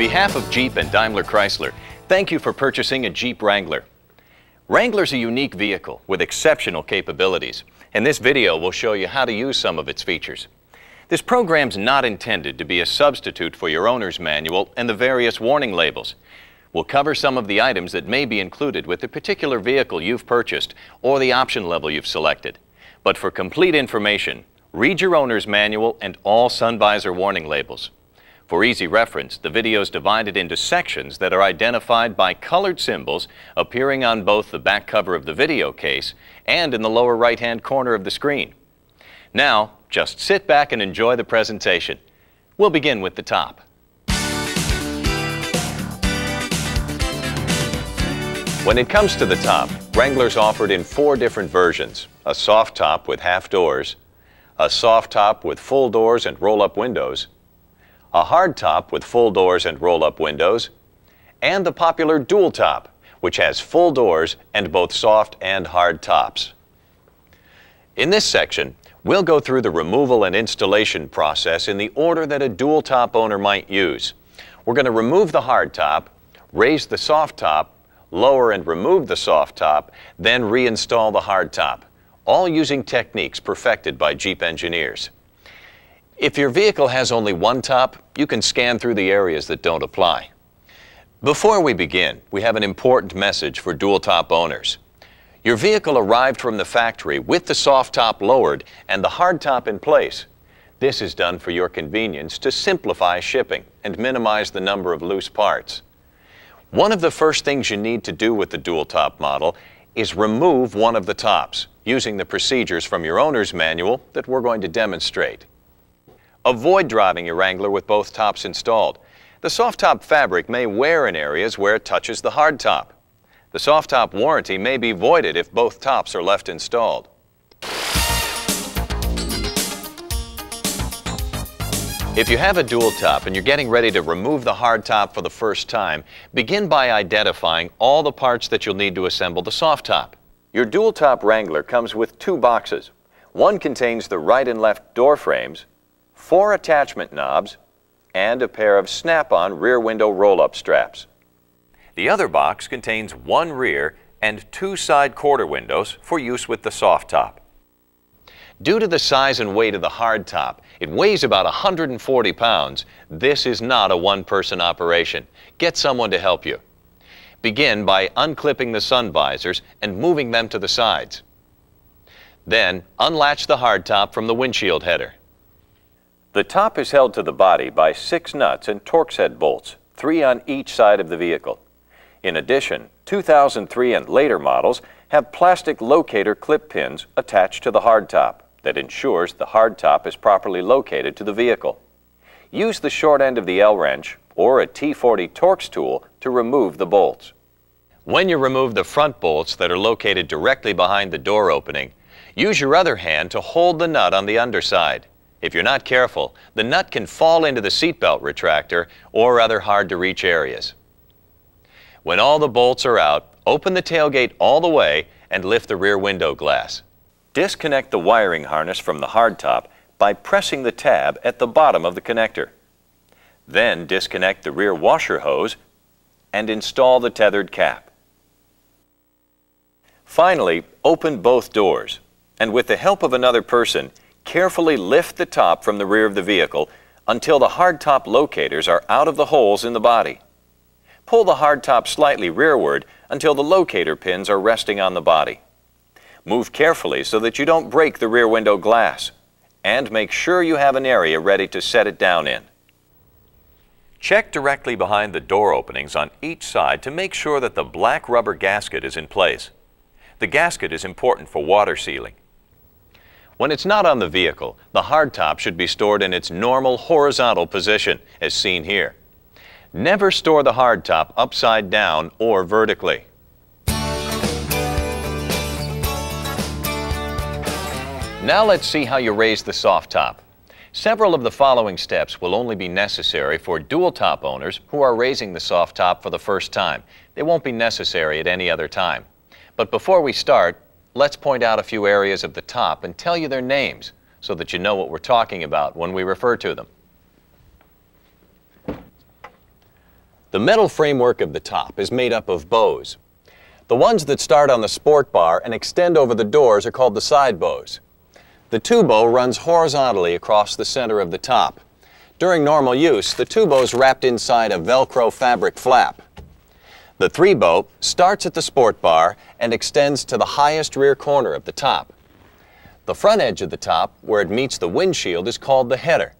behalf of Jeep and Daimler Chrysler, thank you for purchasing a Jeep Wrangler. Wrangler's a unique vehicle with exceptional capabilities, and this video will show you how to use some of its features. This program's not intended to be a substitute for your owner's manual and the various warning labels. We'll cover some of the items that may be included with the particular vehicle you've purchased or the option level you've selected. But for complete information, read your owner's manual and all sun visor warning labels. For easy reference, the video is divided into sections that are identified by colored symbols appearing on both the back cover of the video case and in the lower right-hand corner of the screen. Now, just sit back and enjoy the presentation. We'll begin with the top. When it comes to the top, Wrangler's offered in 4 different versions: a soft top with half doors, a soft top with full doors and roll-up windows, a hard top with full doors and roll-up windows, and the popular dual top, which has full doors and both soft and hard tops. In this section, we'll go through the removal and installation process in the order that a dual top owner might use. We're going to remove the hard top, raise the soft top, lower and remove the soft top, then reinstall the hard top, all using techniques perfected by Jeep engineers. If your vehicle has only one top, you can scan through the areas that don't apply. Before we begin, we have an important message for dual top owners. Your vehicle arrived from the factory with the soft top lowered and the hard top in place. This is done for your convenience to simplify shipping and minimize the number of loose parts. One of the first things you need to do with the dual top model is remove one of the tops, using the procedures from your owner's manual that we're going to demonstrate. Avoid driving your Wrangler with both tops installed. The soft top fabric may wear in areas where it touches the hard top. The soft top warranty may be voided if both tops are left installed. If you have a dual top and you're getting ready to remove the hard top for the first time, begin by identifying all the parts that you'll need to assemble the soft top. Your dual top Wrangler comes with 2 boxes. One contains the right and left door frames, 4 attachment knobs, and a pair of snap-on rear window roll-up straps. The other box contains 1 rear and 2 side quarter windows for use with the soft top. Due to the size and weight of the hard top, it weighs about 140 pounds. This is not a one-person operation. Get someone to help you. Begin by unclipping the sun visors and moving them to the sides. Then, unlatch the hard top from the windshield header. The top is held to the body by 6 nuts and Torx head bolts, 3 on each side of the vehicle. In addition, 2003 and later models have plastic locator clip pins attached to the hard top that ensures the hard top is properly located to the vehicle. Use the short end of the L-wrench or a T40 Torx tool to remove the bolts. When you remove the front bolts that are located directly behind the door opening, use your other hand to hold the nut on the underside. If you're not careful, the nut can fall into the seatbelt retractor or other hard-to-reach areas. When all the bolts are out, open the tailgate all the way and lift the rear window glass. Disconnect the wiring harness from the hard top by pressing the tab at the bottom of the connector. Then disconnect the rear washer hose and install the tethered cap. Finally, open both doors, and with the help of another person, carefully lift the top from the rear of the vehicle until the hard top locators are out of the holes in the body. Pull the hard top slightly rearward until the locator pins are resting on the body. Move carefully so that you don't break the rear window glass, and make sure you have an area ready to set it down in. Check directly behind the door openings on each side to make sure that the black rubber gasket is in place. The gasket is important for water sealing. When it's not on the vehicle, the hard top should be stored in its normal horizontal position, as seen here. Never store the hard top upside down or vertically. Now let's see how you raise the soft top. Several of the following steps will only be necessary for dual top owners who are raising the soft top for the first time. They won't be necessary at any other time. But before we start, let's point out a few areas of the top and tell you their names so that you know what we're talking about when we refer to them. The metal framework of the top is made up of bows. The ones that start on the sport bar and extend over the doors are called the side bows. The two bow runs horizontally across the center of the top. During normal use, the two bows wrapped inside a Velcro fabric flap. The three bow starts at the sport bar and extends to the highest rear corner of the top. The front edge of the top, where it meets the windshield, is called the header.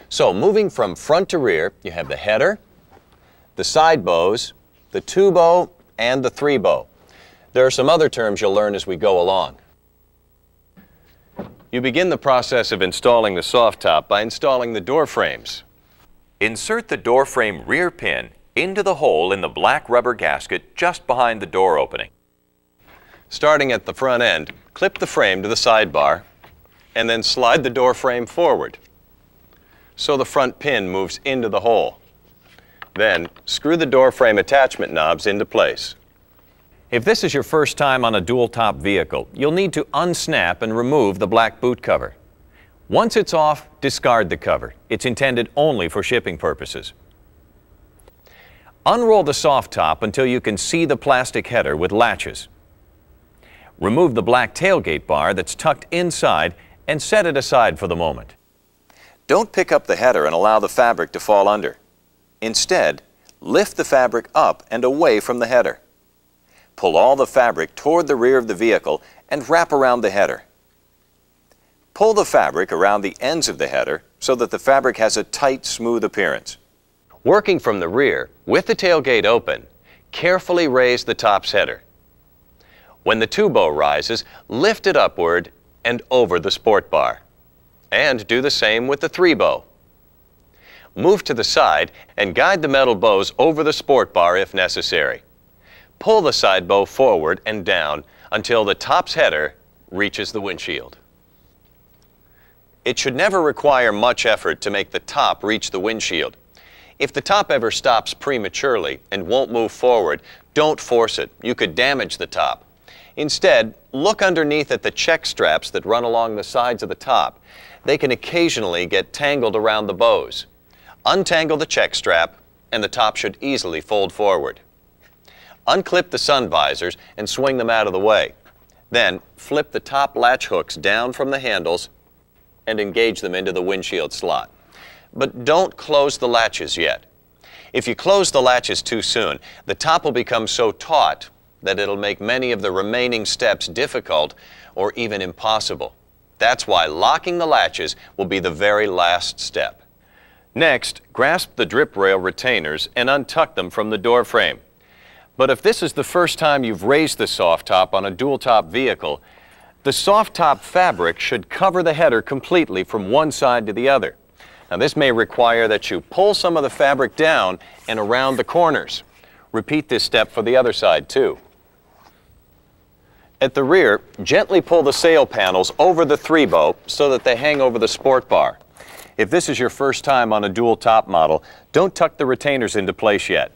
So moving from front to rear, you have the header, the side bows, the two bow, and the three bow. There are some other terms you'll learn as we go along. You begin the process of installing the soft top by installing the door frames. Insert the door frame rear pin into the hole in the black rubber gasket just behind the door opening. Starting at the front end, clip the frame to the sidebar and then slide the door frame forward so the front pin moves into the hole. Then screw the door frame attachment knobs into place. If this is your first time on a dual-top vehicle, you'll need to unsnap and remove the black boot cover. Once it's off, discard the cover. It's intended only for shipping purposes. Unroll the soft top until you can see the plastic header with latches. Remove the black tailgate bar that's tucked inside and set it aside for the moment. Don't pick up the header and allow the fabric to fall under. Instead, lift the fabric up and away from the header. Pull all the fabric toward the rear of the vehicle and wrap around the header. Pull the fabric around the ends of the header so that the fabric has a tight, smooth appearance. Working from the rear, with the tailgate open, carefully raise the top's header. When the two bow rises, lift it upward and over the sport bar. And do the same with the three bow. Move to the side and guide the metal bows over the sport bar if necessary. Pull the side bow forward and down until the top's header reaches the windshield. It should never require much effort to make the top reach the windshield. If the top ever stops prematurely and won't move forward, don't force it. You could damage the top. Instead, look underneath at the check straps that run along the sides of the top. They can occasionally get tangled around the bows. Untangle the check strap and the top should easily fold forward. Unclip the sun visors and swing them out of the way. Then flip the top latch hooks down from the handles and engage them into the windshield slot. But don't close the latches yet. If you close the latches too soon, the top will become so taut that it'll make many of the remaining steps difficult or even impossible. That's why locking the latches will be the very last step. Next, grasp the drip rail retainers and untuck them from the door frame. But if this is the first time you've raised the soft top on a dual-top vehicle, the soft top fabric should cover the header completely from one side to the other. Now this may require that you pull some of the fabric down and around the corners. Repeat this step for the other side too. At the rear, gently pull the sail panels over the three bow so that they hang over the sport bar. If this is your first time on a dual-top model, don't tuck the retainers into place yet.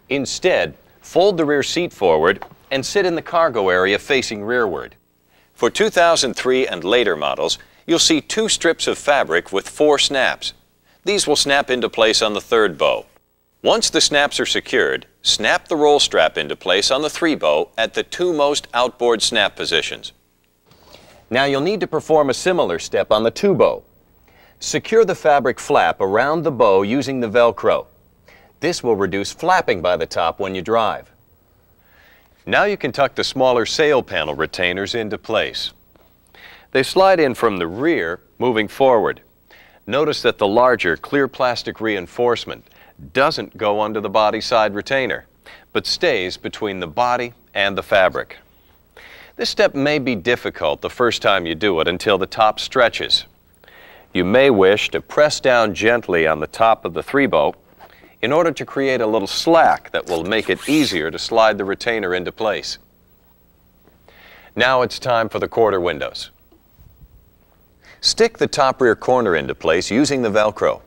Instead, fold the rear seat forward and sit in the cargo area facing rearward. For 2003 and later models, you'll see two strips of fabric with 4 snaps. These will snap into place on the third bow. Once the snaps are secured, snap the roll strap into place on the three bow at the two most outboard snap positions. Now you'll need to perform a similar step on the two bow. Secure the fabric flap around the bow using the Velcro. This will reduce flapping by the top when you drive. Now you can tuck the smaller sail panel retainers into place. They slide in from the rear, moving forward. Notice that the larger clear plastic reinforcement doesn't go under the body side retainer, but stays between the body and the fabric. This step may be difficult the first time you do it until the top stretches. You may wish to press down gently on the top of the three bow in order to create a little slack that will make it easier to slide the retainer into place. Now it's time for the quarter windows. Stick the top rear corner into place using the Velcro.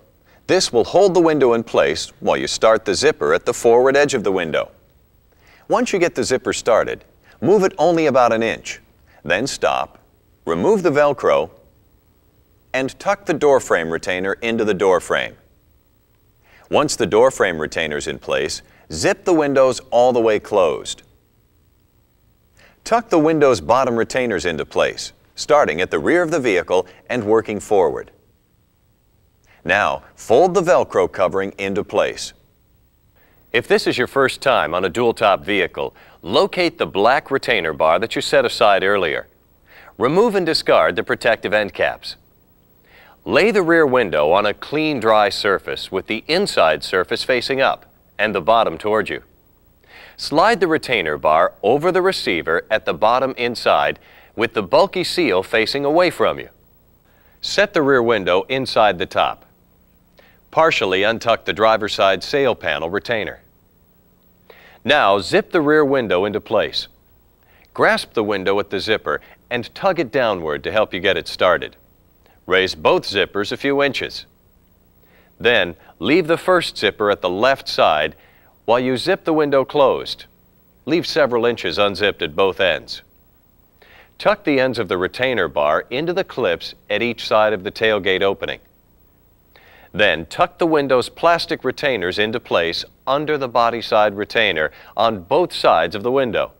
This will hold the window in place while you start the zipper at the forward edge of the window. Once you get the zipper started, move it only about an inch. Then stop, remove the Velcro, and tuck the door frame retainer into the door frame. Once the door frame retainer is in place, zip the windows all the way closed. Tuck the window's bottom retainers into place, starting at the rear of the vehicle and working forward. Now, fold the Velcro covering into place. If this is your first time on a dual-top vehicle, locate the black retainer bar that you set aside earlier. Remove and discard the protective end caps. Lay the rear window on a clean, dry surface with the inside surface facing up and the bottom toward you. Slide the retainer bar over the receiver at the bottom inside with the bulky seal facing away from you. Set the rear window inside the top. Partially untuck the driver's side sail panel retainer. Now zip the rear window into place. Grasp the window at the zipper and tug it downward to help you get it started. Raise both zippers a few inches. Then leave the first zipper at the left side while you zip the window closed. Leave several inches unzipped at both ends. Tuck the ends of the retainer bar into the clips at each side of the tailgate opening. Then tuck the window's plastic retainers into place under the body side retainer on both sides of the window.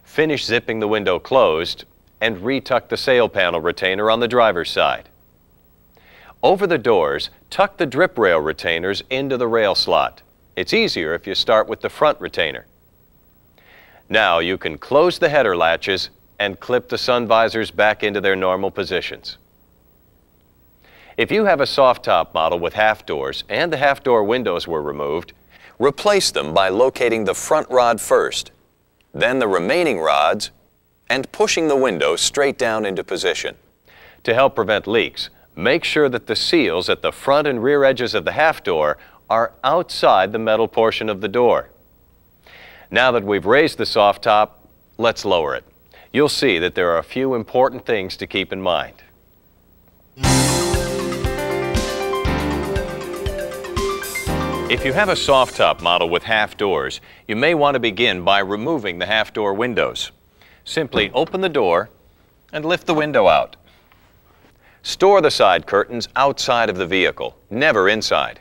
Finish zipping the window closed and retuck the sail panel retainer on the driver's side. Over the doors, tuck the drip rail retainers into the rail slot. It's easier if you start with the front retainer. Now you can close the header latches and clip the sun visors back into their normal positions. If you have a soft top model with half doors and the half door windows were removed, replace them by locating the front rod first, then the remaining rods, and pushing the window straight down into position. To help prevent leaks, make sure that the seals at the front and rear edges of the half door are outside the metal portion of the door. Now that we've raised the soft top, let's lower it. You'll see that there are a few important things to keep in mind. If you have a soft top model with half doors, you may want to begin by removing the half door windows. Simply open the door and lift the window out. Store the side curtains outside of the vehicle, never inside.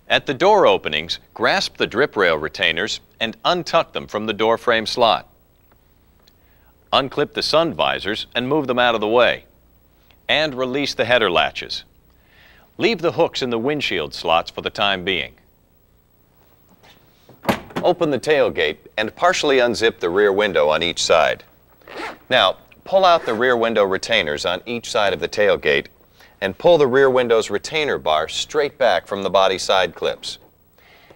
At the door openings, grasp the drip rail retainers and untuck them from the door frame slot. Unclip the sun visors and move them out of the way. And release the header latches. Leave the hooks in the windshield slots for the time being. Open the tailgate and partially unzip the rear window on each side. Now, pull out the rear window retainers on each side of the tailgate and pull the rear window's retainer bar straight back from the body side clips.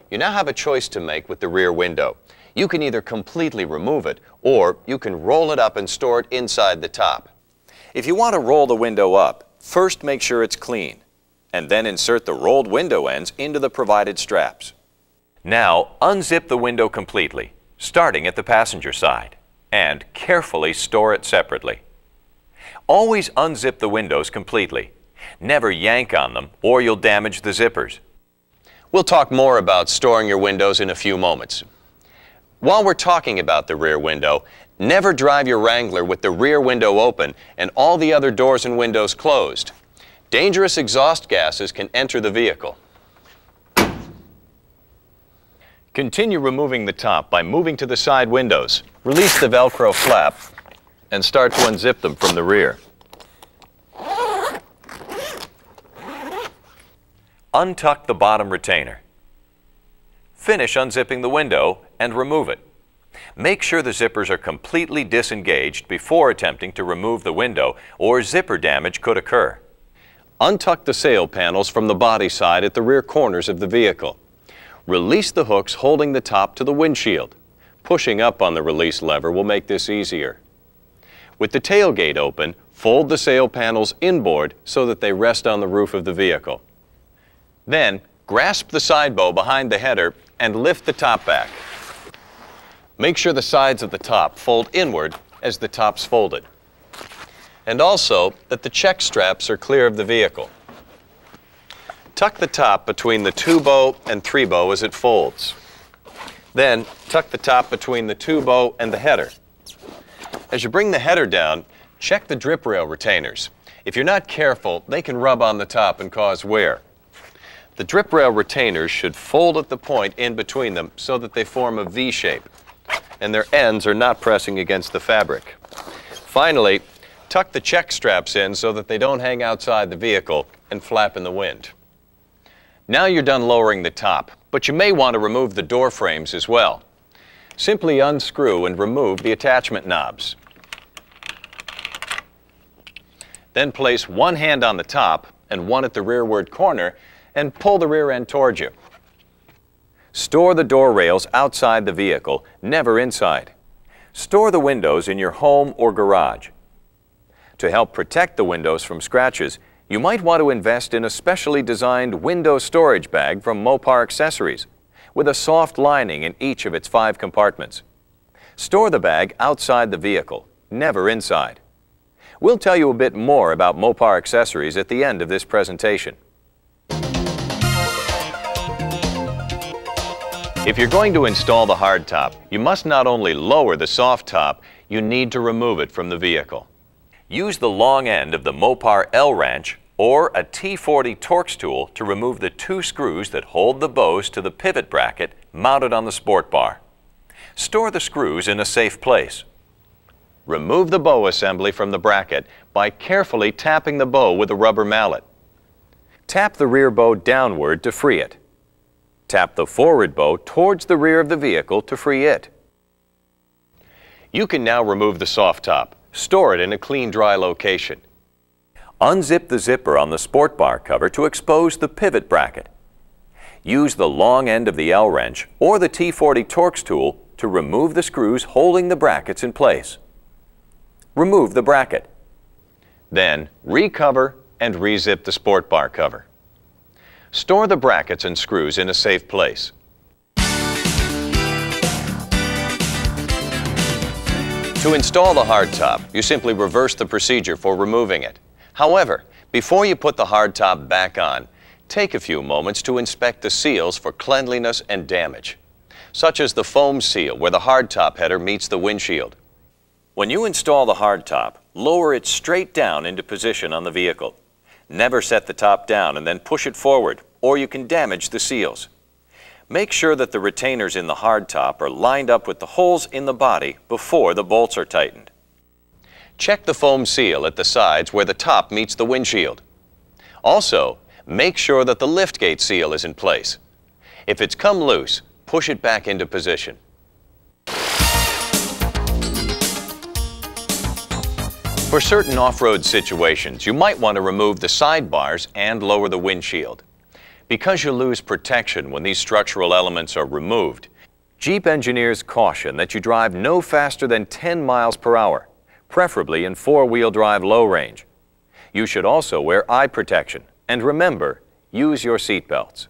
You now have a choice to make with the rear window. You can either completely remove it or you can roll it up and store it inside the top. If you want to roll the window up, first make sure it's clean, and then insert the rolled window ends into the provided straps. Now unzip the window completely, starting at the passenger side, and carefully store it separately. Always unzip the windows completely. Never yank on them or you'll damage the zippers. We'll talk more about storing your windows in a few moments. While we're talking about the rear window, never drive your Wrangler with the rear window open and all the other doors and windows closed. Dangerous exhaust gases can enter the vehicle. Continue removing the top by moving to the side windows. Release the Velcro flap and start to unzip them from the rear. Untuck the bottom retainer. Finish unzipping the window and remove it. Make sure the zippers are completely disengaged before attempting to remove the window, or zipper damage could occur. Untuck the sail panels from the body side at the rear corners of the vehicle. Release the hooks holding the top to the windshield. Pushing up on the release lever will make this easier. With the tailgate open, fold the sail panels inboard so that they rest on the roof of the vehicle. Then, grasp the side bow behind the header and lift the top back. Make sure the sides of the top fold inward as the top's folded. And also that the check straps are clear of the vehicle. Tuck the top between the 2-bow and 3-bow as it folds. Then, tuck the top between the 2-bow and the header. As you bring the header down, check the drip rail retainers. If you're not careful, they can rub on the top and cause wear. The drip rail retainers should fold at the point in between them so that they form a V shape, and their ends are not pressing against the fabric. Finally, tuck the check straps in so that they don't hang outside the vehicle and flap in the wind. Now you're done lowering the top, but you may want to remove the door frames as well. Simply unscrew and remove the attachment knobs. Then place one hand on the top and one at the rearward corner and pull the rear end towards you. Store the door rails outside the vehicle, never inside. Store the windows in your home or garage. To help protect the windows from scratches, you might want to invest in a specially designed window storage bag from Mopar Accessories, with a soft lining in each of its 5 compartments. Store the bag outside the vehicle, never inside. We'll tell you a bit more about Mopar Accessories at the end of this presentation. If you're going to install the hardtop, you must not only lower the soft top, you need to remove it from the vehicle. Use the long end of the Mopar L-wrench or a T40 Torx tool to remove the 2 screws that hold the bows to the pivot bracket mounted on the sport bar. Store the screws in a safe place. Remove the bow assembly from the bracket by carefully tapping the bow with a rubber mallet. Tap the rear bow downward to free it. Tap the forward bow towards the rear of the vehicle to free it. You can now remove the soft top. Store it in a clean, dry location. Unzip the zipper on the sport bar cover to expose the pivot bracket. Use the long end of the L-wrench or the T40 Torx tool to remove the screws holding the brackets in place. Remove the bracket. Then recover and re-zip the sport bar cover. Store the brackets and screws in a safe place. To install the hardtop, you simply reverse the procedure for removing it. However, before you put the hardtop back on, take a few moments to inspect the seals for cleanliness and damage, such as the foam seal where the hardtop header meets the windshield. When you install the hardtop, lower it straight down into position on the vehicle. Never set the top down and then push it forward, or you can damage the seals. Make sure that the retainers in the hardtop are lined up with the holes in the body before the bolts are tightened. Check the foam seal at the sides where the top meets the windshield. Also, make sure that the liftgate seal is in place. If it's come loose, push it back into position. For certain off-road situations, you might want to remove the sidebars and lower the windshield. Because you lose protection when these structural elements are removed, Jeep engineers caution that you drive no faster than 10 miles per hour, preferably in 4-wheel drive low range. You should also wear eye protection, and remember, use your seat belts.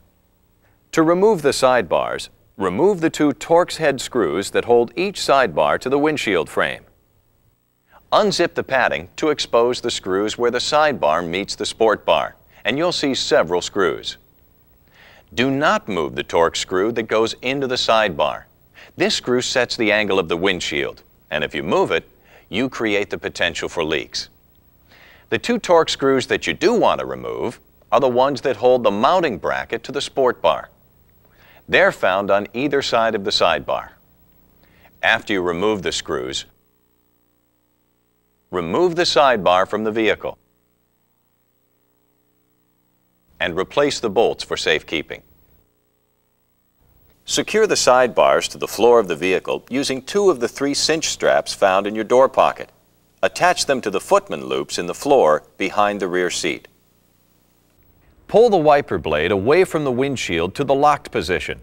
To remove the sidebars, remove the 2 Torx head screws that hold each sidebar to the windshield frame. Unzip the padding to expose the screws where the sidebar meets the sport bar, and you'll see several screws. Do not move the Torx screw that goes into the sidebar. This screw sets the angle of the windshield, and if you move it, you create the potential for leaks. The 2 Torx screws that you do want to remove are the ones that hold the mounting bracket to the sport bar. They're found on either side of the sidebar. After you remove the screws, remove the sidebar from the vehicle and replace the bolts for safekeeping. Secure the sidebars to the floor of the vehicle using 2 of the 3 cinch straps found in your door pocket. Attach them to the footman loops in the floor behind the rear seat. Pull the wiper blade away from the windshield to the locked position.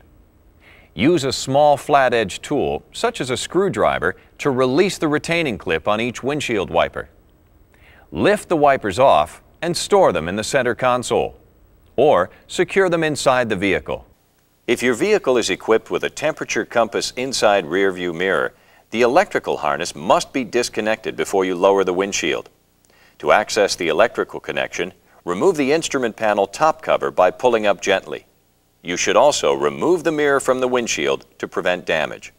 Use a small flat-edge tool, such as a screwdriver, to release the retaining clip on each windshield wiper. Lift the wipers off and store them in the center console, or secure them inside the vehicle. If your vehicle is equipped with a temperature compass inside rear view mirror, the electrical harness must be disconnected before you lower the windshield. To access the electrical connection, remove the instrument panel top cover by pulling up gently. You should also remove the mirror from the windshield to prevent damage.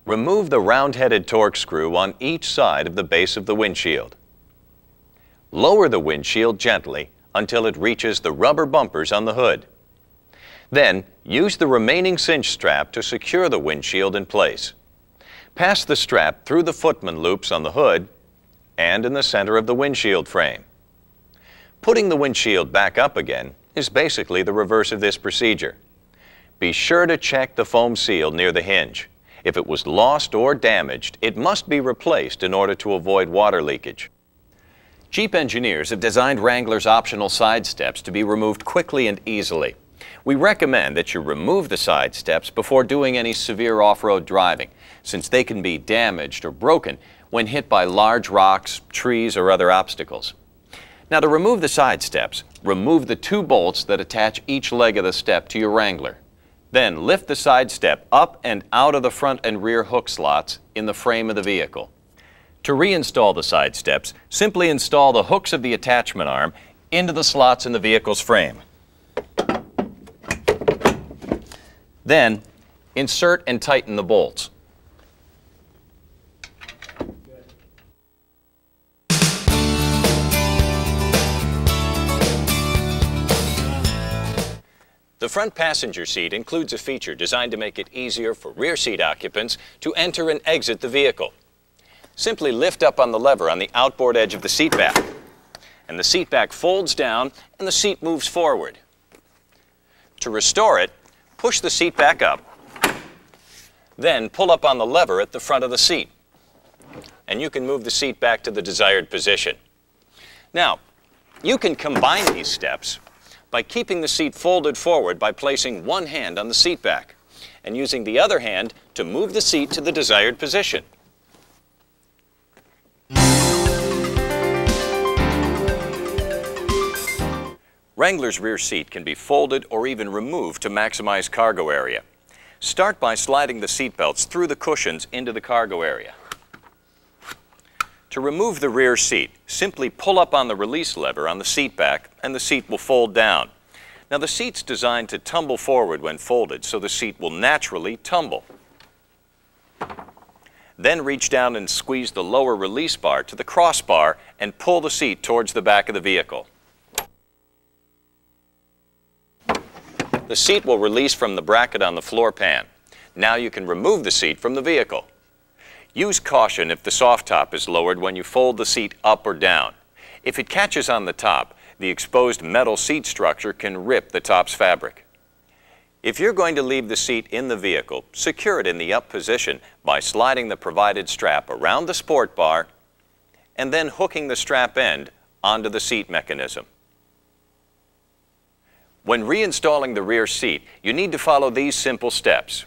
Remove the round-headed Torx screw on each side of the base of the windshield. Lower the windshield gently until it reaches the rubber bumpers on the hood. Then, use the remaining cinch strap to secure the windshield in place. Pass the strap through the footman loops on the hood and in the center of the windshield frame. Putting the windshield back up again is basically the reverse of this procedure. Be sure to check the foam seal near the hinge. If it was lost or damaged, it must be replaced in order to avoid water leakage. Jeep engineers have designed Wrangler's optional side steps to be removed quickly and easily. We recommend that you remove the side steps before doing any severe off-road driving, since they can be damaged or broken when hit by large rocks, trees, or other obstacles. Now, to remove the side steps, remove the 2 bolts that attach each leg of the step to your Wrangler. Then lift the side step up and out of the front and rear hook slots in the frame of the vehicle. To reinstall the side steps, simply install the hooks of the attachment arm into the slots in the vehicle's frame. Then, insert and tighten the bolts. The front passenger seat includes a feature designed to make it easier for rear seat occupants to enter and exit the vehicle. Simply lift up on the lever on the outboard edge of the seat back, and the seat back folds down and the seat moves forward. To restore it, push the seat back up, then pull up on the lever at the front of the seat, and you can move the seat back to the desired position. Now, you can combine these steps by keeping the seat folded forward by placing one hand on the seat back and using the other hand to move the seat to the desired position. Wrangler's rear seat can be folded or even removed to maximize cargo area. Start by sliding the seat belts through the cushions into the cargo area. To remove the rear seat, simply pull up on the release lever on the seat back and the seat will fold down. Now, the seat's designed to tumble forward when folded, so the seat will naturally tumble. Then reach down and squeeze the lower release bar to the crossbar and pull the seat towards the back of the vehicle. The seat will release from the bracket on the floor pan. Now you can remove the seat from the vehicle. Use caution if the soft top is lowered when you fold the seat up or down. If it catches on the top, the exposed metal seat structure can rip the top's fabric. If you're going to leave the seat in the vehicle, secure it in the up position by sliding the provided strap around the sport bar and then hooking the strap end onto the seat mechanism. When reinstalling the rear seat, you need to follow these simple steps.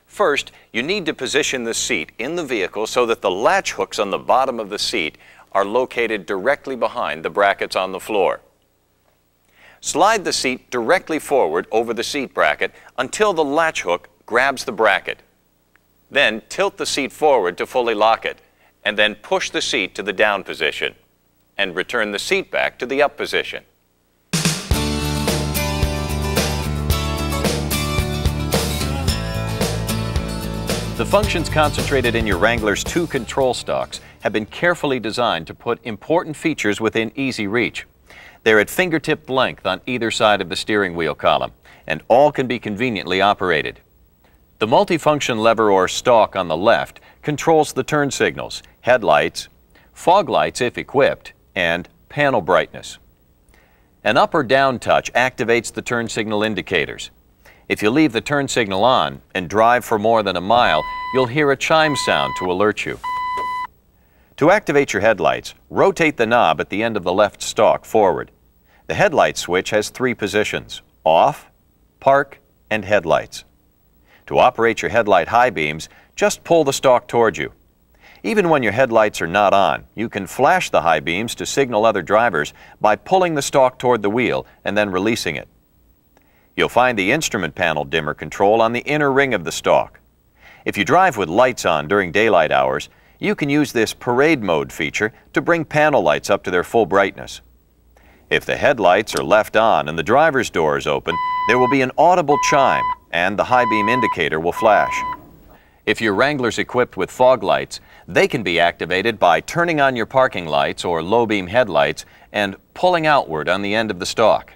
First, you need to position the seat in the vehicle so that the latch hooks on the bottom of the seat are located directly behind the brackets on the floor. Slide the seat directly forward over the seat bracket until the latch hook grabs the bracket. Then tilt the seat forward to fully lock it, and then push the seat to the down position, and return the seat back to the up position. The functions concentrated in your Wrangler's 2 control stalks have been carefully designed to put important features within easy reach. They're at fingertip length on either side of the steering wheel column, and all can be conveniently operated. The multifunction lever or stalk on the left controls the turn signals, headlights, fog lights if equipped, and panel brightness. An up or down touch activates the turn signal indicators. If you leave the turn signal on and drive for more than a mile, you'll hear a chime sound to alert you. To activate your headlights, rotate the knob at the end of the left stalk forward. The headlight switch has 3 positions: off, park, and headlights. To operate your headlight high beams, just pull the stalk toward you. Even when your headlights are not on, you can flash the high beams to signal other drivers by pulling the stalk toward the wheel and then releasing it. You'll find the instrument panel dimmer control on the inner ring of the stalk. If you drive with lights on during daylight hours, you can use this parade mode feature to bring panel lights up to their full brightness. If the headlights are left on and the driver's door is open, there will be an audible chime and the high beam indicator will flash. If your Wrangler's equipped with fog lights, they can be activated by turning on your parking lights or low-beam headlights and pulling outward on the end of the stalk.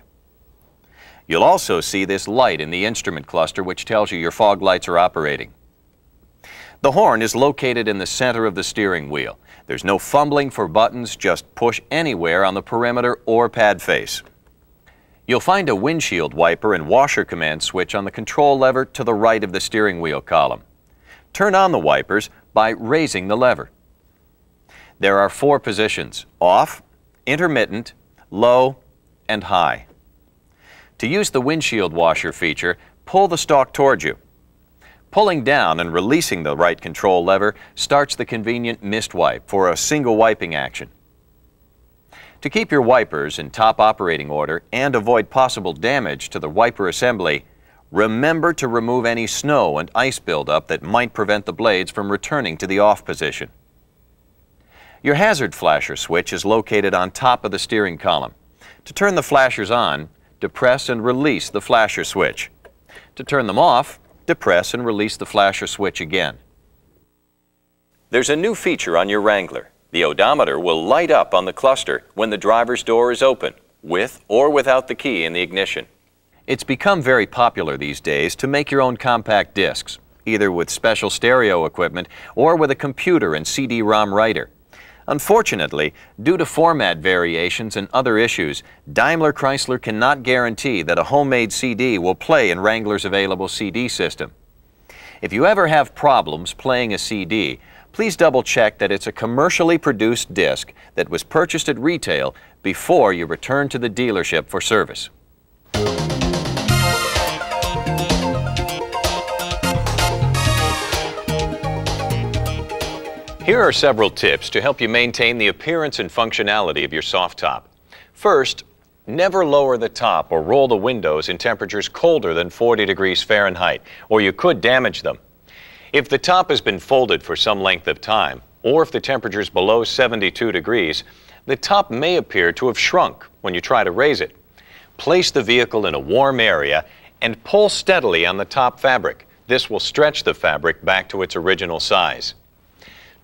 You'll also see this light in the instrument cluster which tells you your fog lights are operating. The horn is located in the center of the steering wheel. There's no fumbling for buttons, just push anywhere on the perimeter or pad face. You'll find a windshield wiper and washer command switch on the control lever to the right of the steering wheel column. Turn on the wipers by raising the lever. There are 4 positions: off, intermittent, low, and high. To use the windshield washer feature, pull the stalk towards you. Pulling down and releasing the right control lever starts the convenient mist wipe for a single wiping action. To keep your wipers in top operating order and avoid possible damage to the wiper assembly, remember to remove any snow and ice buildup that might prevent the blades from returning to the off position. Your hazard flasher switch is located on top of the steering column. To turn the flashers on, depress and release the flasher switch. To turn them off, depress and release the flasher switch again. There's a new feature on your Wrangler. The odometer will light up on the cluster when the driver's door is open, with or without the key in the ignition. It's become very popular these days to make your own compact discs, either with special stereo equipment or with a computer and CD-ROM writer. Unfortunately, due to format variations and other issues, Daimler-Chrysler cannot guarantee that a homemade CD will play in Wrangler's available CD system. If you ever have problems playing a CD, please double-check that it's a commercially produced disc that was purchased at retail before you return to the dealership for service. Here are several tips to help you maintain the appearance and functionality of your soft top. First, never lower the top or roll the windows in temperatures colder than 40 degrees Fahrenheit, or you could damage them. If the top has been folded for some length of time, or if the temperature is below 72 degrees, the top may appear to have shrunk when you try to raise it. Place the vehicle in a warm area and pull steadily on the top fabric. This will stretch the fabric back to its original size.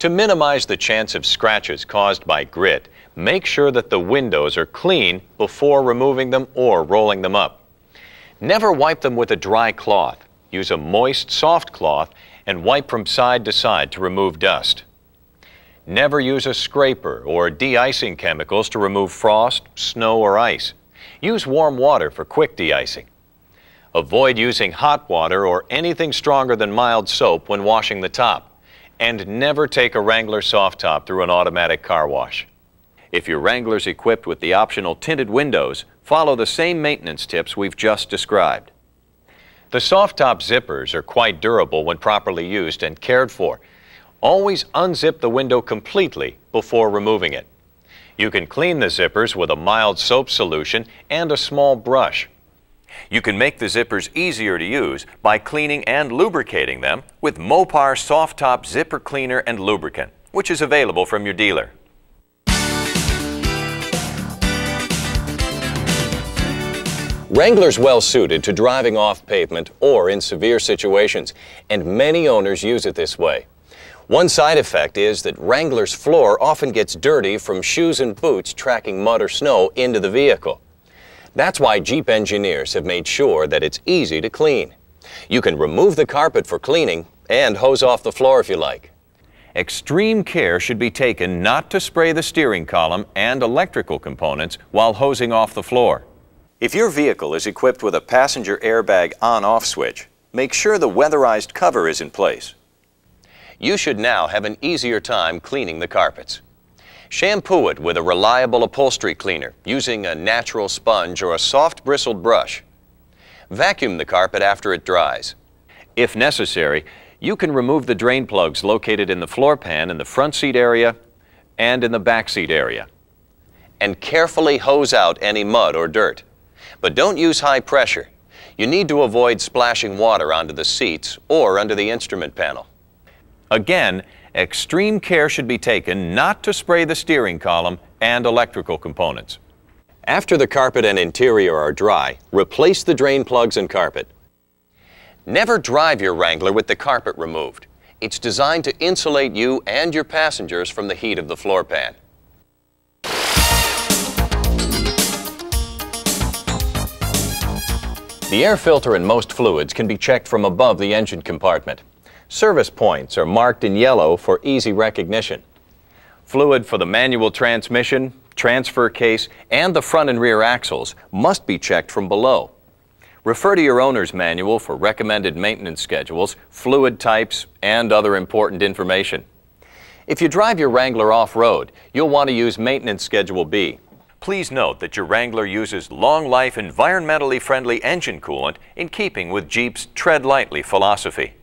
To minimize the chance of scratches caused by grit, make sure that the windows are clean before removing them or rolling them up. Never wipe them with a dry cloth. Use a moist, soft cloth and wipe from side to side to remove dust. Never use a scraper or de-icing chemicals to remove frost, snow, or ice. Use warm water for quick de-icing. Avoid using hot water or anything stronger than mild soap when washing the top. And never take a Wrangler soft top through an automatic car wash. If your Wrangler's equipped with the optional tinted windows, follow the same maintenance tips we've just described. The soft top zippers are quite durable when properly used and cared for. Always unzip the window completely before removing it. You can clean the zippers with a mild soap solution and a small brush. You can make the zippers easier to use by cleaning and lubricating them with Mopar Soft Top Zipper Cleaner and Lubricant, which is available from your dealer. Wrangler's well suited to driving off pavement or in severe situations, and many owners use it this way. One side effect is that Wrangler's floor often gets dirty from shoes and boots tracking mud or snow into the vehicle. That's why Jeep engineers have made sure that it's easy to clean. You can remove the carpet for cleaning and hose off the floor if you like. Extreme care should be taken not to spray the steering column and electrical components while hosing off the floor. If your vehicle is equipped with a passenger airbag on-off switch, make sure the weatherized cover is in place. You should now have an easier time cleaning the carpets. Shampoo it with a reliable upholstery cleaner using a natural sponge or a soft bristled brush. Vacuum the carpet after it dries. If necessary, you can remove the drain plugs located in the floor pan in the front seat area and in the back seat area. And carefully hose out any mud or dirt. But don't use high pressure. You need to avoid splashing water onto the seats or under the instrument panel. Again, extreme care should be taken not to spray the steering column and electrical components. After the carpet and interior are dry, replace the drain plugs and carpet. Never drive your Wrangler with the carpet removed. It's designed to insulate you and your passengers from the heat of the floor pan. The air filter in most fluids can be checked from above the engine compartment. Service points are marked in yellow for easy recognition. Fluid for the manual transmission, transfer case, and the front and rear axles must be checked from below. Refer to your owner's manual for recommended maintenance schedules, fluid types, and other important information. If you drive your Wrangler off-road, you'll want to use Maintenance Schedule B. Please note that your Wrangler uses long-life, environmentally friendly engine coolant in keeping with Jeep's Tread Lightly philosophy.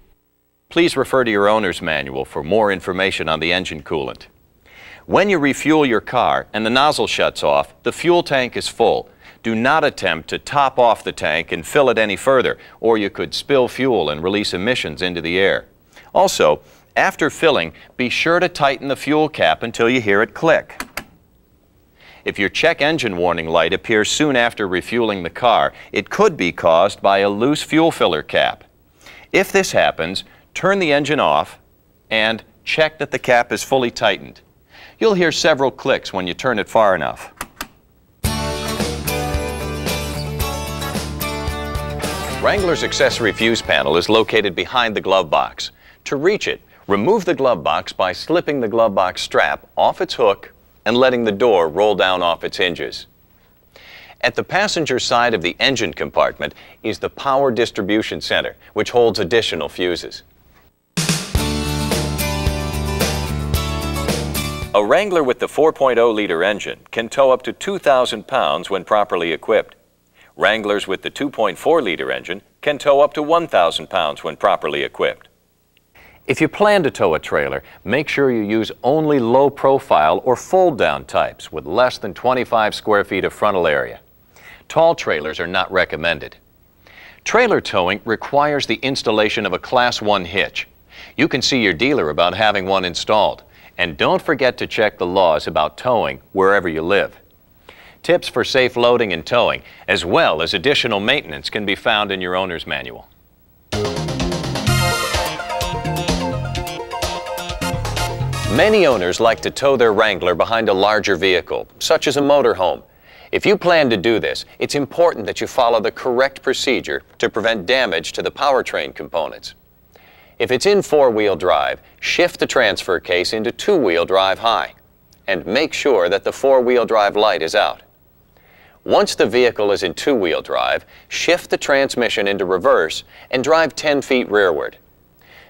Please refer to your owner's manual for more information on the engine coolant. When you refuel your car and the nozzle shuts off, the fuel tank is full. Do not attempt to top off the tank and fill it any further, or you could spill fuel and release emissions into the air. Also, after filling, be sure to tighten the fuel cap until you hear it click. If your check engine warning light appears soon after refueling the car, it could be caused by a loose fuel filler cap. If this happens, turn the engine off and check that the cap is fully tightened. You'll hear several clicks when you turn it far enough. Wrangler's accessory fuse panel is located behind the glove box. To reach it, remove the glove box by slipping the glove box strap off its hook and letting the door roll down off its hinges. At the passenger side of the engine compartment is the power distribution center, which holds additional fuses. A Wrangler with the 4.0-liter engine can tow up to 2,000 pounds when properly equipped. Wranglers with the 2.4-liter engine can tow up to 1,000 pounds when properly equipped. If you plan to tow a trailer, make sure you use only low-profile or fold-down types with less than 25 square feet of frontal area. Tall trailers are not recommended. Trailer towing requires the installation of a Class 1 hitch. You can see your dealer about having one installed. And don't forget to check the laws about towing wherever you live. Tips for safe loading and towing, as well as additional maintenance, can be found in your owner's manual. Many owners like to tow their Wrangler behind a larger vehicle, such as a motorhome. If you plan to do this, it's important that you follow the correct procedure to prevent damage to the powertrain components. If it's in four-wheel drive, shift the transfer case into two-wheel drive high, and make sure that the four-wheel drive light is out. Once the vehicle is in two-wheel drive, shift the transmission into reverse and drive 10 feet rearward.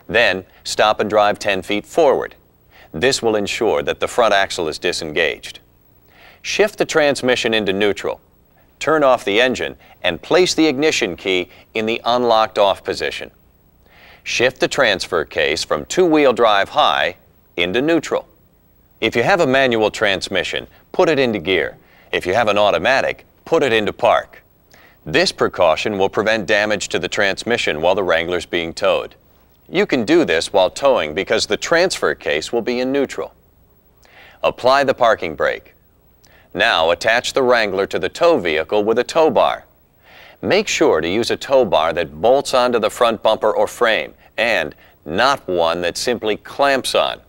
Then, stop and drive 10 feet forward. This will ensure that the front axle is disengaged. Shift the transmission into neutral. Turn off the engine and place the ignition key in the unlocked off position. Shift the transfer case from two-wheel drive high into neutral. If you have a manual transmission, put it into gear. If you have an automatic, put it into park. This precaution will prevent damage to the transmission while the Wrangler's being towed. You can do this while towing because the transfer case will be in neutral. Apply the parking brake. Now attach the Wrangler to the tow vehicle with a tow bar. Make sure to use a tow bar that bolts onto the front bumper or frame and not one that simply clamps on.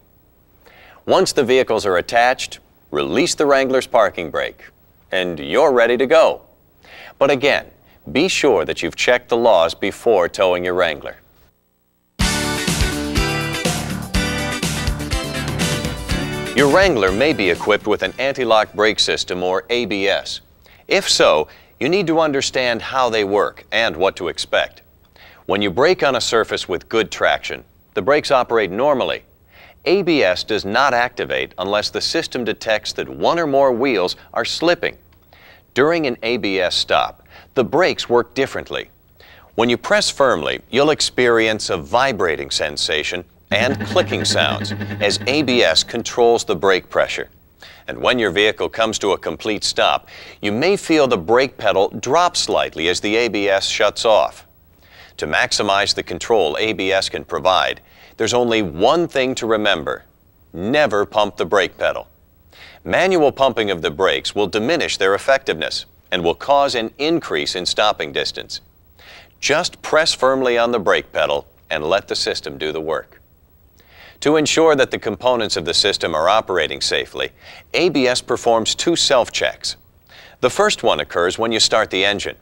Once the vehicles are attached, release the Wrangler's parking brake and you're ready to go. But again, be sure that you've checked the laws before towing your Wrangler. Your Wrangler may be equipped with an anti-lock brake system or ABS. If so, you need to understand how they work and what to expect. When you brake on a surface with good traction, the brakes operate normally. ABS does not activate unless the system detects that one or more wheels are slipping. During an ABS stop, the brakes work differently. When you press firmly, you'll experience a vibrating sensation and clicking sounds as ABS controls the brake pressure. And when your vehicle comes to a complete stop, you may feel the brake pedal drop slightly as the ABS shuts off. To maximize the control ABS can provide, there's only one thing to remember: never pump the brake pedal. Manual pumping of the brakes will diminish their effectiveness and will cause an increase in stopping distance. Just press firmly on the brake pedal and let the system do the work. To ensure that the components of the system are operating safely, ABS performs two self-checks. The first one occurs when you start the engine.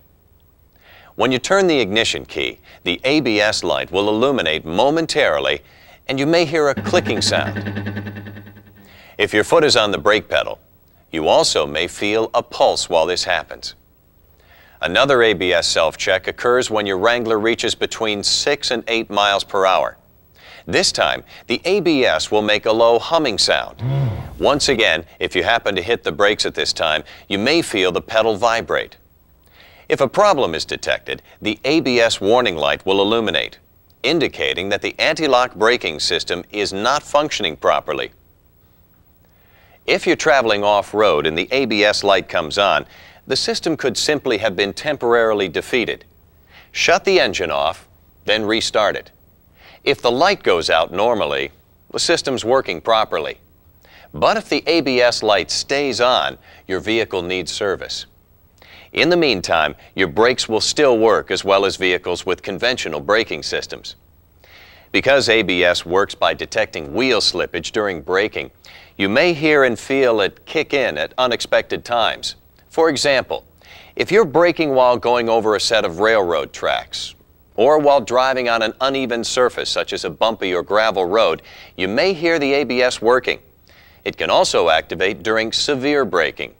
When you turn the ignition key, the ABS light will illuminate momentarily and you may hear a clicking sound. If your foot is on the brake pedal, you also may feel a pulse while this happens. Another ABS self-check occurs when your Wrangler reaches between 6 and 8 miles per hour. This time, the ABS will make a low humming sound. Once again, if you happen to hit the brakes at this time, you may feel the pedal vibrate. If a problem is detected, the ABS warning light will illuminate, indicating that the anti-lock braking system is not functioning properly. If you're traveling off-road and the ABS light comes on, the system could simply have been temporarily defeated. Shut the engine off, then restart it. If the light goes out normally, the system's working properly. But if the ABS light stays on, your vehicle needs service. In the meantime, your brakes will still work as well as vehicles with conventional braking systems. Because ABS works by detecting wheel slippage during braking, you may hear and feel it kick in at unexpected times. For example, if you're braking while going over a set of railroad tracks, or while driving on an uneven surface such as a bumpy or gravel road, you may hear the ABS working. It can also activate during severe braking.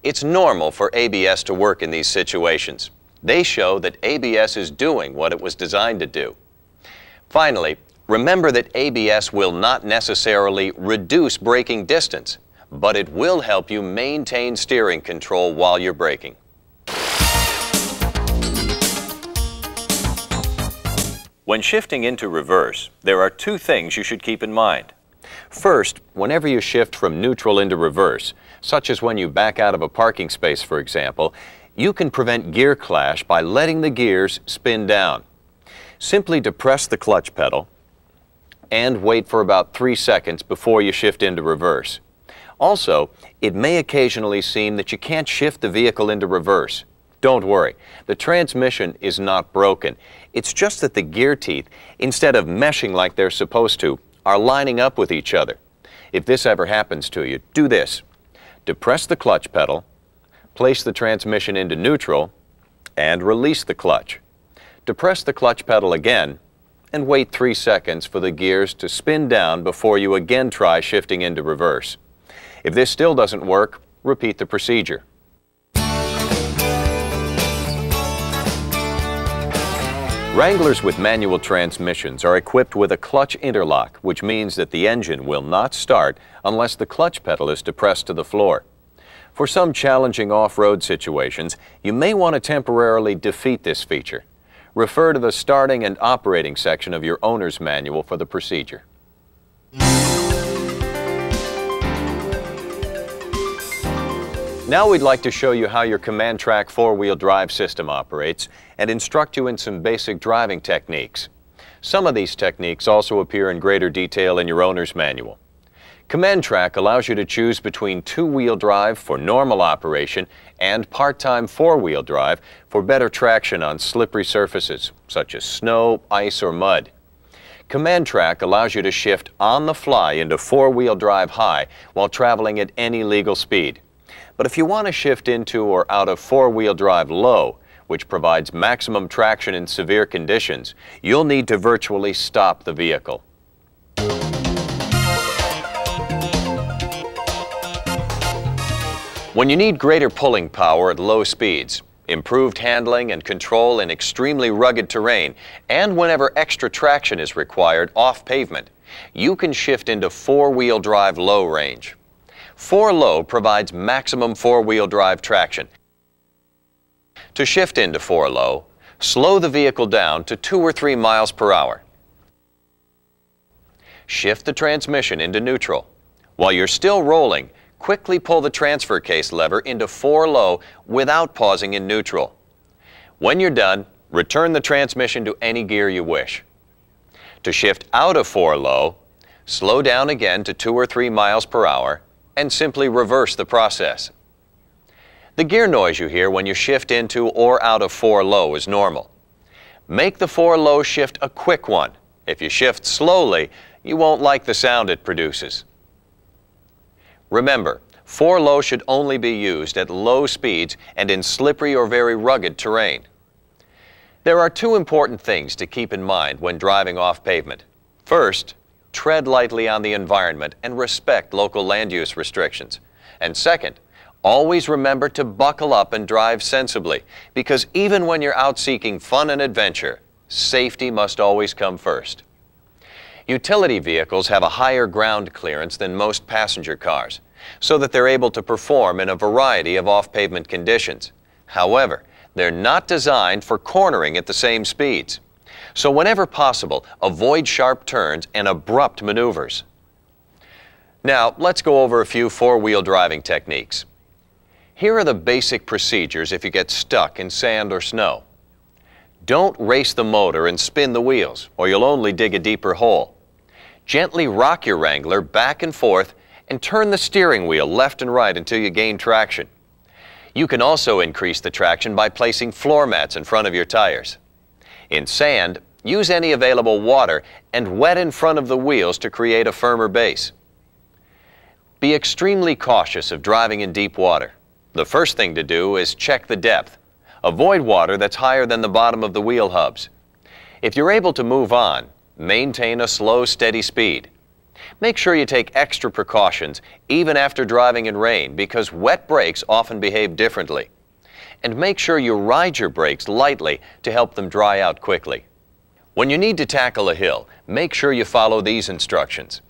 It's normal for ABS to work in these situations. They show that ABS is doing what it was designed to do. Finally, remember that ABS will not necessarily reduce braking distance, but it will help you maintain steering control while you're braking. When shifting into reverse, there are two things you should keep in mind. First, whenever you shift from neutral into reverse, such as when you back out of a parking space, for example, you can prevent gear clash by letting the gears spin down. Simply depress the clutch pedal and wait for about 3 seconds before you shift into reverse. Also, it may occasionally seem that you can't shift the vehicle into reverse. Don't worry, the transmission is not broken. It's just that the gear teeth, instead of meshing like they're supposed to, are lining up with each other. If this ever happens to you, do this. Depress the clutch pedal, place the transmission into neutral, and release the clutch. Depress the clutch pedal again, and wait 3 seconds for the gears to spin down before you again try shifting into reverse. If this still doesn't work, repeat the procedure. Wranglers with manual transmissions are equipped with a clutch interlock, which means that the engine will not start unless the clutch pedal is depressed to the floor. For some challenging off-road situations, you may want to temporarily defeat this feature. Refer to the starting and operating section of your owner's manual for the procedure. Now we'd like to show you how your Command-Trac four-wheel drive system operates and instruct you in some basic driving techniques. Some of these techniques also appear in greater detail in your owner's manual. Command-Trac allows you to choose between two-wheel drive for normal operation and part-time four-wheel drive for better traction on slippery surfaces such as snow, ice, or mud. Command-Trac allows you to shift on the fly into four-wheel drive high while traveling at any legal speed. But if you want to shift into or out of four-wheel drive low, which provides maximum traction in severe conditions, you'll need to virtually stop the vehicle. When you need greater pulling power at low speeds, improved handling and control in extremely rugged terrain, and whenever extra traction is required off pavement, you can shift into four-wheel drive low range. 4 low provides maximum four-wheel drive traction. To shift into 4 low, slow the vehicle down to 2 or 3 miles per hour. Shift the transmission into neutral. While you're still rolling, quickly pull the transfer case lever into 4 low without pausing in neutral. When you're done, return the transmission to any gear you wish. To shift out of 4 low, slow down again to 2 or 3 miles per hour and simply reverse the process. The gear noise you hear when you shift into or out of 4 low is normal. Make the 4 low shift a quick one. If you shift slowly, you won't like the sound it produces. Remember, 4-low should only be used at low speeds and in slippery or very rugged terrain. There are two important things to keep in mind when driving off pavement. First, tread lightly on the environment and respect local land use restrictions. And second, always remember to buckle up and drive sensibly, because even when you're out seeking fun and adventure, safety must always come first. Utility vehicles have a higher ground clearance than most passenger cars, so that they're able to perform in a variety of off-pavement conditions. However, they're not designed for cornering at the same speeds. So whenever possible, avoid sharp turns and abrupt maneuvers. Now, let's go over a few four-wheel driving techniques. Here are the basic procedures if you get stuck in sand or snow. Don't race the motor and spin the wheels, or you'll only dig a deeper hole. Gently rock your Wrangler back and forth and turn the steering wheel left and right until you gain traction. You can also increase the traction by placing floor mats in front of your tires. In sand, use any available water and wet in front of the wheels to create a firmer base. Be extremely cautious of driving in deep water. The first thing to do is check the depth. Avoid water that's higher than the bottom of the wheel hubs. If you're able to move on, maintain a slow, steady speed. Make sure you take extra precautions even after driving in rain, because wet brakes often behave differently. And make sure you ride your brakes lightly to help them dry out quickly. When you need to tackle a hill, make sure you follow these instructions.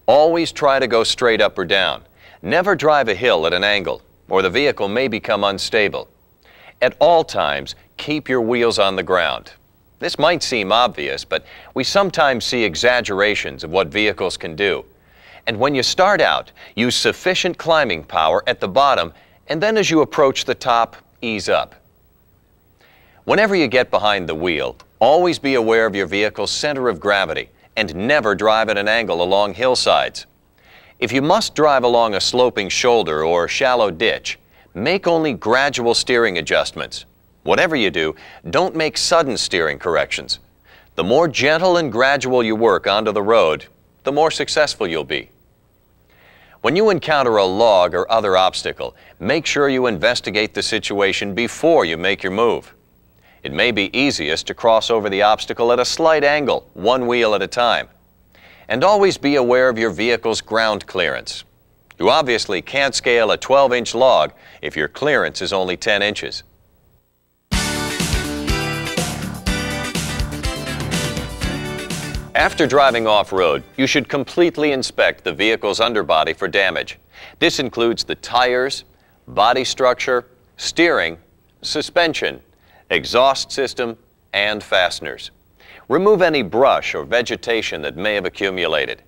Always try to go straight up or down. Never drive a hill at an angle, or the vehicle may become unstable. At all times, keep your wheels on the ground. This might seem obvious, but we sometimes see exaggerations of what vehicles can do. And when you start out, use sufficient climbing power at the bottom, and then as you approach the top, ease up. Whenever you get behind the wheel, always be aware of your vehicle's center of gravity and never drive at an angle along hillsides. If you must drive along a sloping shoulder or shallow ditch, make only gradual steering adjustments. Whatever you do, don't make sudden steering corrections. The more gentle and gradual you work onto the road, the more successful you'll be. When you encounter a log or other obstacle, make sure you investigate the situation before you make your move. It may be easiest to cross over the obstacle at a slight angle, one wheel at a time. And always be aware of your vehicle's ground clearance. You obviously can't scale a 12-inch log if your clearance is only 10 inches. After driving off-road, you should completely inspect the vehicle's underbody for damage. This includes the tires, body structure, steering, suspension, exhaust system, and fasteners. Remove any brush or vegetation that may have accumulated.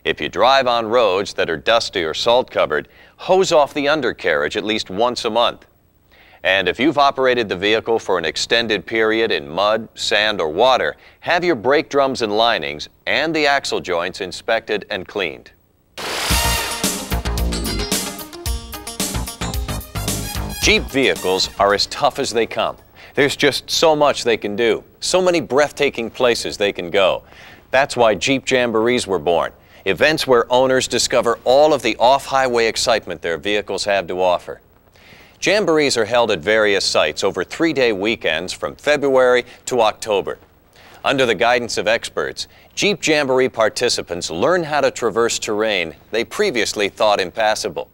If you drive on roads that are dusty or salt-covered, hose off the undercarriage at least once a month. And if you've operated the vehicle for an extended period in mud, sand, or water, have your brake drums and linings and the axle joints inspected and cleaned. Jeep vehicles are as tough as they come. There's just so much they can do, so many breathtaking places they can go. That's why Jeep Jamborees were born, events where owners discover all of the off-highway excitement their vehicles have to offer. Jamborees are held at various sites over 3-day weekends from February to October. Under the guidance of experts, Jeep Jamboree participants learn how to traverse terrain they previously thought impassable.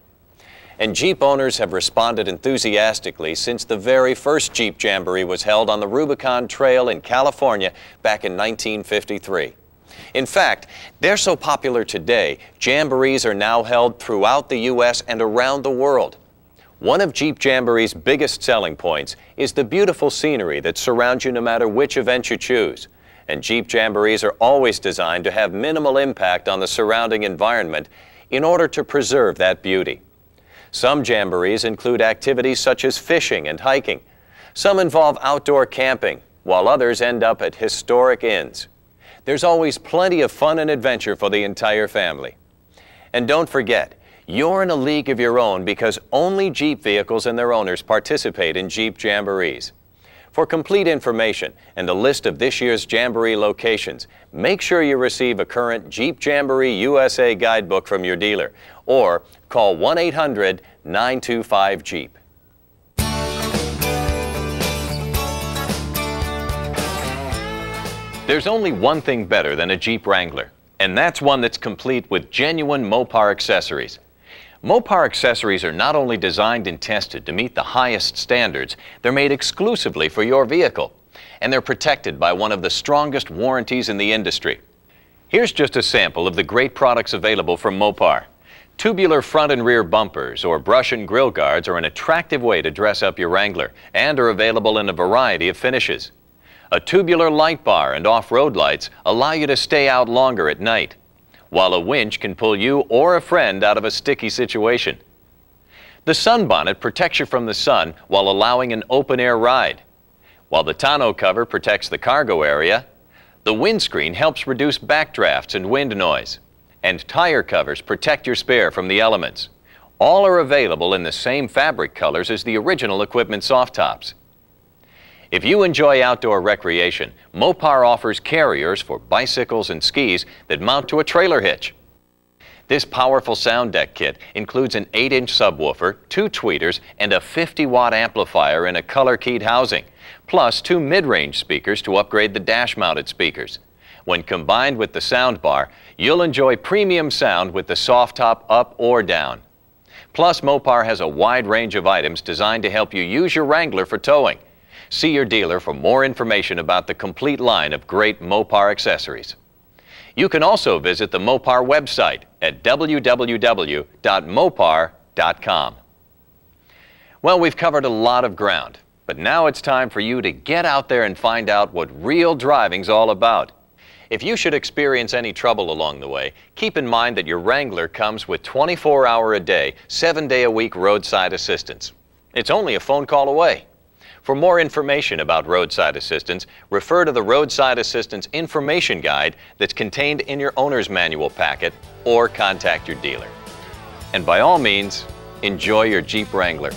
And Jeep owners have responded enthusiastically since the very first Jeep Jamboree was held on the Rubicon Trail in California back in 1953. In fact, they're so popular today, Jamborees are now held throughout the U.S. and around the world. One of Jeep Jamboree's biggest selling points is the beautiful scenery that surrounds you no matter which event you choose. And Jeep Jamborees are always designed to have minimal impact on the surrounding environment in order to preserve that beauty. Some Jamborees include activities such as fishing and hiking. Some involve outdoor camping, while others end up at historic inns. There's always plenty of fun and adventure for the entire family. And don't forget, you're in a league of your own because only Jeep vehicles and their owners participate in Jeep Jamborees. For complete information and a list of this year's Jamboree locations, make sure you receive a current Jeep Jamboree USA guidebook from your dealer or call 1-800-925-JEEP. There's only one thing better than a Jeep Wrangler, and that's one that's complete with genuine Mopar accessories. Mopar accessories are not only designed and tested to meet the highest standards, they're made exclusively for your vehicle, and they're protected by one of the strongest warranties in the industry. Here's just a sample of the great products available from Mopar. Tubular front and rear bumpers or brush and grill guards are an attractive way to dress up your Wrangler and are available in a variety of finishes. A tubular light bar and off-road lights allow you to stay out longer at night, while a winch can pull you or a friend out of a sticky situation. The sunbonnet protects you from the sun while allowing an open-air ride, while the tonneau cover protects the cargo area. The windscreen helps reduce backdrafts and wind noise, and tire covers protect your spare from the elements. All are available in the same fabric colors as the original equipment soft tops. If you enjoy outdoor recreation, Mopar offers carriers for bicycles and skis that mount to a trailer hitch. This powerful sound deck kit includes an 8-inch subwoofer, 2 tweeters, and a 50-watt amplifier in a color-keyed housing, plus 2 mid-range speakers to upgrade the dash-mounted speakers. When combined with the sound bar, you'll enjoy premium sound with the soft top up or down. Plus, Mopar has a wide range of items designed to help you use your Wrangler for towing. See your dealer for more information about the complete line of great Mopar accessories. You can also visit the Mopar website at www.mopar.com. Well, we've covered a lot of ground, but now it's time for you to get out there and find out what real driving's all about. If you should experience any trouble along the way, keep in mind that your Wrangler comes with 24-hour-a-day, 7-day-a-week roadside assistance. It's only a phone call away. For more information about roadside assistance, refer to the Roadside Assistance Information Guide that's contained in your owner's manual packet or contact your dealer. And by all means, enjoy your Jeep Wrangler.